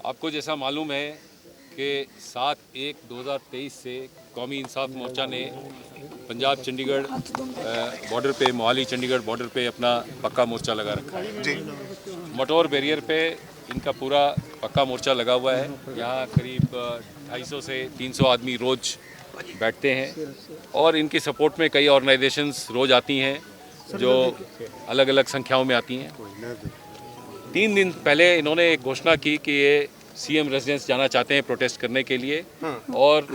आपको जैसा मालूम है कि 7/1/2023 से कौमी इंसाफ मोर्चा ने पंजाब चंडीगढ़ बॉर्डर पे, मोहाली चंडीगढ़ बॉर्डर पे अपना पक्का मोर्चा लगा रखा है जी। मटौर बैरियर पे इनका पूरा पक्का मोर्चा लगा हुआ है। यहाँ करीब 250 से 300 आदमी रोज़ बैठते हैं और इनकी सपोर्ट में कई ऑर्गेनाइजेशंस रोज़ आती हैं जो अलग अलग संख्याओं में आती हैं। 3 दिन पहले इन्होंने एक घोषणा की कि ये सीएम रेजिडेंस जाना चाहते हैं प्रोटेस्ट करने के लिए और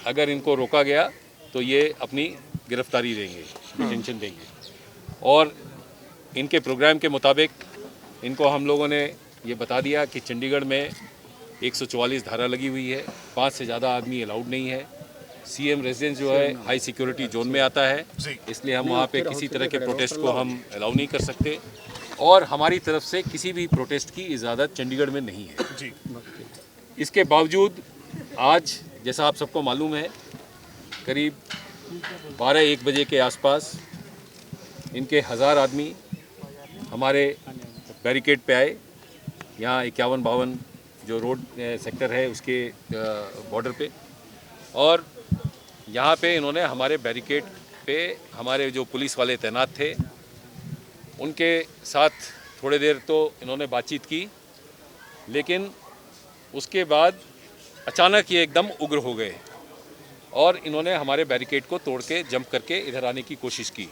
अगर इनको रोका गया तो ये अपनी गिरफ्तारी देंगे, डिटेंशन देंगे। और इनके प्रोग्राम के मुताबिक इनको हम लोगों ने ये बता दिया कि चंडीगढ़ में 144 धारा लगी हुई है, 5 से ज़्यादा आदमी अलाउड नहीं है। सीएम रेजिडेंस जो है हाई सिक्योरिटी जोन में आता है, इसलिए हम वहाँ पे किसी तरह के प्रोटेस्ट को हम अलाउ नहीं कर सकते और हमारी तरफ से किसी भी प्रोटेस्ट की इजाज़त चंडीगढ़ में नहीं है जी। इसके बावजूद आज जैसा आप सबको मालूम है करीब 12-1 बजे के आसपास इनके 1000 आदमी हमारे बैरिकेड पे आए। यहाँ 51-52 जो रोड सेक्टर है उसके बॉर्डर पे, और यहाँ पे इन्होंने हमारे बैरिकेड पे हमारे जो पुलिस वाले तैनात थे उनके साथ थोड़ी देर तो इन्होंने बातचीत की, लेकिन उसके बाद अचानक ये एकदम उग्र हो गए और इन्होंने हमारे बैरिकेड को तोड़ के जंप करके इधर आने की कोशिश की।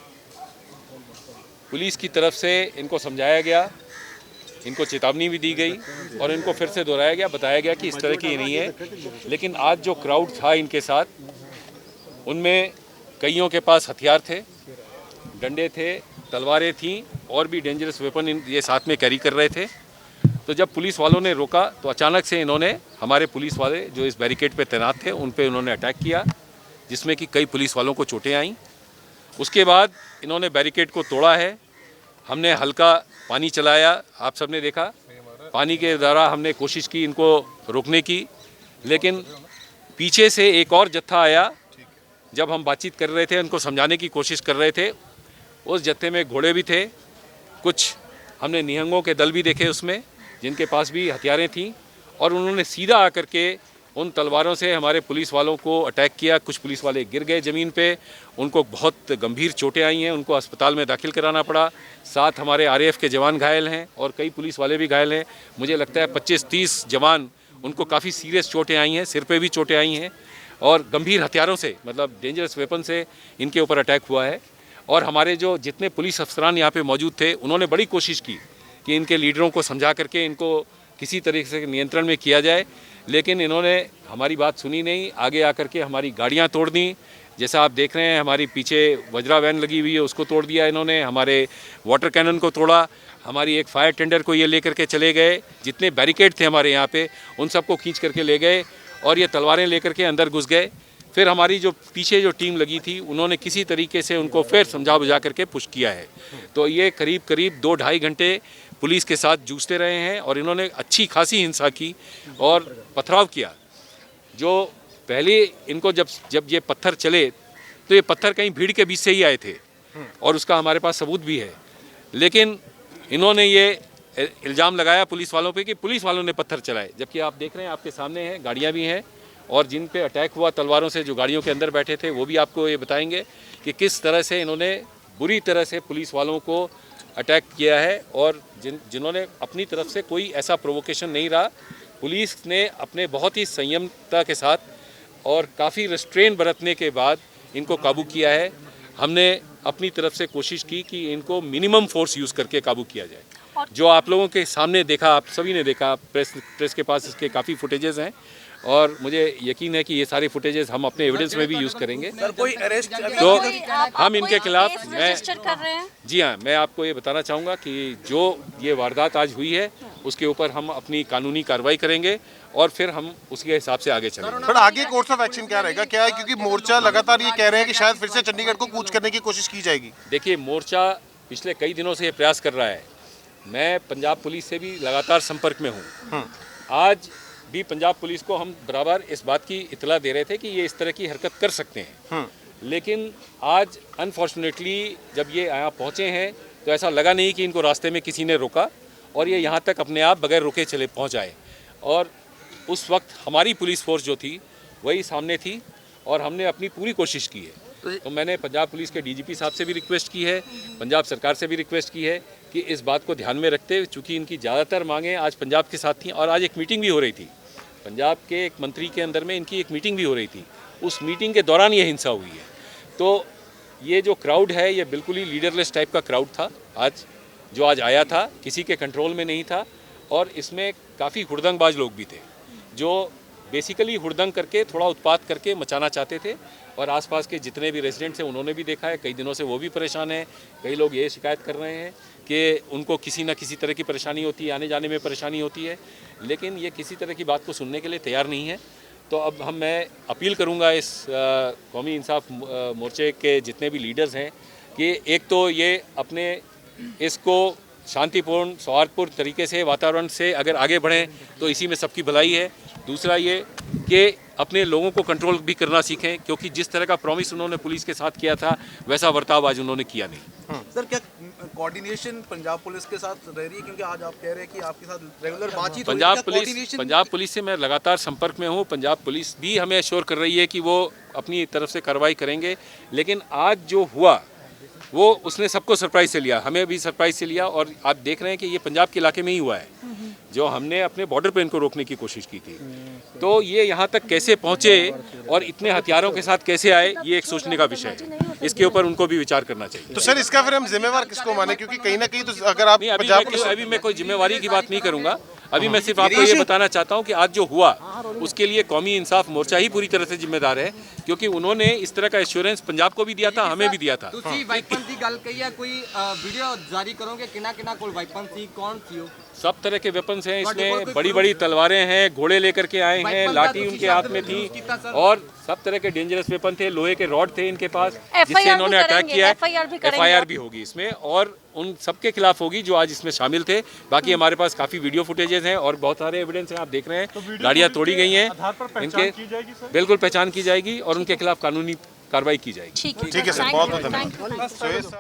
पुलिस की तरफ से इनको समझाया गया, इनको चेतावनी भी दी गई और इनको फिर से दोहराया गया, बताया गया कि इस तरह की नहीं है। लेकिन आज जो क्राउड था इनके साथ उनमें कईयों के पास हथियार थे, डंडे थे, तलवारें थीं और भी डेंजरस वेपन ये साथ में कैरी कर रहे थे। तो जब पुलिस वालों ने रोका तो अचानक से इन्होंने हमारे पुलिस वाले जो इस बैरिकेड पे तैनात थे उन पे इन्होंने अटैक किया, जिसमें कि कई पुलिस वालों को चोटें आईं। उसके बाद इन्होंने बैरिकेड को तोड़ा है। हमने हल्का पानी चलाया, आप सबने देखा, पानी के द्वारा हमने कोशिश की इनको रोकने की, लेकिन पीछे से एक और जत्था आया। जब हम बातचीत कर रहे थे, उनको समझाने की कोशिश कर रहे थे, उस जत्थे में घोड़े भी थे, कुछ हमने निहंगों के दल भी देखे उसमें जिनके पास भी हथियारें थीं, और उन्होंने सीधा आकर के उन तलवारों से हमारे पुलिस वालों को अटैक किया। कुछ पुलिस वाले गिर गए ज़मीन पे, उनको बहुत गंभीर चोटें आई हैं, उनको अस्पताल में दाखिल कराना पड़ा। 7 हमारे आरएएफ के जवान घायल हैं और कई पुलिस वाले भी घायल हैं। मुझे लगता है 25-30 जवान, उनको काफ़ी सीरियस चोटें आई हैं, सिर पे भी चोटें आई हैं और गंभीर हथियारों से, मतलब डेंजरस वेपन से इनके ऊपर अटैक हुआ है। और हमारे जो जितने पुलिस अफसरान यहाँ पे मौजूद थे उन्होंने बड़ी कोशिश की कि इनके लीडरों को समझा करके इनको किसी तरीके से नियंत्रण में किया जाए, लेकिन इन्होंने हमारी बात सुनी नहीं। आगे आकर के हमारी गाड़ियाँ तोड़ दी, जैसा आप देख रहे हैं हमारी पीछे वज्रा वैन लगी हुई है उसको तोड़ दिया इन्होंने, हमारे वाटर कैनन को तोड़ा, हमारी एक फायर टेंडर को ये लेकर के चले गए। जितने बैरिकेड थे हमारे यहाँ पे उन सबको खींच करके ले गए और ये तलवारें लेकर के अंदर घुस गए। फिर हमारी जो पीछे जो टीम लगी थी उन्होंने किसी तरीके से उनको फिर समझा बुझा करके पुश किया है। तो ये करीब करीब 2-2.5 घंटे पुलिस के साथ जूझते रहे हैं और इन्होंने अच्छी खासी हिंसा की और पथराव किया। जो पहले इनको जब ये पत्थर चले तो ये पत्थर कहीं भीड़ के बीच से ही आए थे और उसका हमारे पास सबूत भी है, लेकिन इन्होंने ये इल्ज़ाम लगाया पुलिस वालों पे कि पुलिस वालों ने पत्थर चलाए, जबकि आप देख रहे हैं आपके सामने हैं, गाड़ियाँ भी हैं और जिन पे अटैक हुआ तलवारों से, जो गाड़ियों के अंदर बैठे थे, वो भी आपको ये बताएंगे कि किस तरह से इन्होंने बुरी तरह से पुलिस वालों को अटैक किया है और जिन्होंने अपनी तरफ से कोई ऐसा प्रोवोकेशन नहीं रहा। पुलिस ने अपने बहुत ही संयमता के साथ और काफ़ी रेस्ट्रेन बरतने के बाद इनको काबू किया है। हमने अपनी तरफ से कोशिश की कि इनको मिनिमम फोर्स यूज़ करके काबू किया जाए। जो आप लोगों के सामने देखा, आप सभी ने देखा, प्रेस के पास इसके काफ़ी फुटेजेस हैं और मुझे यकीन है कि ये सारे फुटेजेस हम अपने एविडेंस में भी यूज़ करेंगे। सर, कोई अरेस्ट तो हम इनके खिलाफ, जी हाँ, मैं आपको ये बताना चाहूँगा कि जो ये वारदात आज हुई है उसके ऊपर हम अपनी कानूनी कार्रवाई करेंगे और फिर हम उसके हिसाब से आगे चलेंगे। सर, आगे कोर्स ऑफ एक्शन क्या रहेगा? क्या है, क्योंकि मोर्चा लगातार ये कह रहे हैं कि शायद फिर से चंडीगढ़ को कूच करने की कोशिश की जाएगी। देखिए, मोर्चा पिछले कई दिनों से ये प्रयास कर रहा है। मैं पंजाब पुलिस से भी लगातार संपर्क में हूँ। आज भी पंजाब पुलिस को हम बराबर इस बात की इतला दे रहे थे कि ये इस तरह की हरकत कर सकते हैं, लेकिन आज अनफॉर्चुनेटली जब ये यहाँ पहुँचे हैं तो ऐसा लगा नहीं कि इनको रास्ते में किसी ने रोका और ये यहाँ तक अपने आप बगैर रुके चले पहुँच आए। और उस वक्त हमारी पुलिस फोर्स जो थी वही सामने थी और हमने अपनी पूरी कोशिश की है। तो मैंने पंजाब पुलिस के डीजीपी साहब से भी रिक्वेस्ट की है, पंजाब सरकार से भी रिक्वेस्ट की है कि इस बात को ध्यान में रखते हुए, चूँकि इनकी ज़्यादातर मांगें आज पंजाब के साथ थी और आज एक मीटिंग भी हो रही थी, पंजाब के एक मंत्री के अंदर में इनकी एक मीटिंग भी हो रही थी, उस मीटिंग के दौरान ये हिंसा हुई है। तो ये जो क्राउड है ये बिल्कुल ही लीडरलेस टाइप का क्राउड था आज आया था, किसी के कंट्रोल में नहीं था और इसमें काफ़ी हुड़दंगबाज लोग भी थे जो बेसिकली हुड़दंग करके थोड़ा उत्पात करके मचाना चाहते थे और आसपास के जितने भी रेजिडेंट्स हैं उन्होंने भी देखा है, कई दिनों से वो भी परेशान हैं। कई लोग ये शिकायत कर रहे हैं कि उनको किसी न किसी तरह की परेशानी होती है, आने जाने में परेशानी होती है, लेकिन ये किसी तरह की बात को सुनने के लिए तैयार नहीं है। तो अब मैं अपील करूंगा इस कौमी इंसाफ मोर्चे के जितने भी लीडर्स हैं कि एक तो ये अपने इसको शांतिपूर्ण सौहार्दपूर्ण तरीके से वातावरण से अगर आगे बढ़ें तो इसी में सबकी भलाई है। दूसरा ये कि अपने लोगों को कंट्रोल भी करना सीखें, क्योंकि जिस तरह का प्रॉमिस उन्होंने पुलिस के साथ किया था वैसा बर्ताव आज उन्होंने किया नहीं। सर, क्या कोऑर्डिनेशन पंजाब पुलिस के साथ रह रही है, क्योंकि आज आप कह रहे हैं कि आपके साथ रेगुलर बातचीत हो रही है? पंजाब पुलिस से मैं लगातार संपर्क में हूँ। पंजाब पुलिस भी हमें एश्योर कर रही है कि वो अपनी तरफ से कार्रवाई करेंगे, लेकिन आज जो हुआ वो उसने सबको सरप्राइज से लिया, हमें भी सरप्राइज से लिया। और आप देख रहे हैं कि ये पंजाब के इलाके में ही हुआ है जो हमने अपने बॉर्डर पे इनको रोकने की कोशिश की थी। तो ये यहाँ तक कैसे पहुँचे और इतने हथियारों के साथ कैसे आए, ये एक सोचने का विषय है, इसके ऊपर उनको भी विचार करना चाहिए। तो सर इसका फिर हम जिम्मेवार किसको माने, क्योंकि कहीं ना कहीं तो अगर आप अभी मैं कोई जिम्मेवारी की बात नहीं करूंगा। अभी मैं सिर्फ आपको ये बताना चाहता हूँ कि आज जो हुआ उसके लिए कौमी इंसाफ मोर्चा ही पूरी तरह से जिम्मेदार है, क्योंकि उन्होंने इस तरह का एश्योरेंस पंजाब को भी दिया था, हमें भी दिया था। ਤੁਸੀਂ ਵਾਈਪਨ ਦੀ ਗੱਲ ਕਹੀ ਹੈ, ਕੋਈ ਵੀਡੀਓ ਜਾਰੀ ਕਰੋਗੇ ਕਿਹਨਾਂ ਕੋਲ ਵਾਈਪਨ ਸੀ, कौन थी वो? सब तरह के वेपन्स हैं इसमें, बड़ी बड़ी तलवारें हैं, घोड़े लेकर के आए हैं, लाठी उनके हाथ में थी और सब तरह के डेंजरस वेपन थे, लोहे के रॉड थे इनके पास जिससे इन्होंने अटैक किया है। FIR भी होगी इसमें और उन सबके खिलाफ होगी जो आज इसमें शामिल थे। बाकी हमारे पास काफ़ी वीडियो फुटेजेस हैं और बहुत सारे एविडेंस हैं, आप देख रहे हैं। गाड़ियाँ तोड़ी गई हैं, इनके बिल्कुल पहचान की जाएगी और उनके खिलाफ कानूनी कार्रवाई की जाएगी। ठीक है सर, बहुत बहुत धन्यवाद।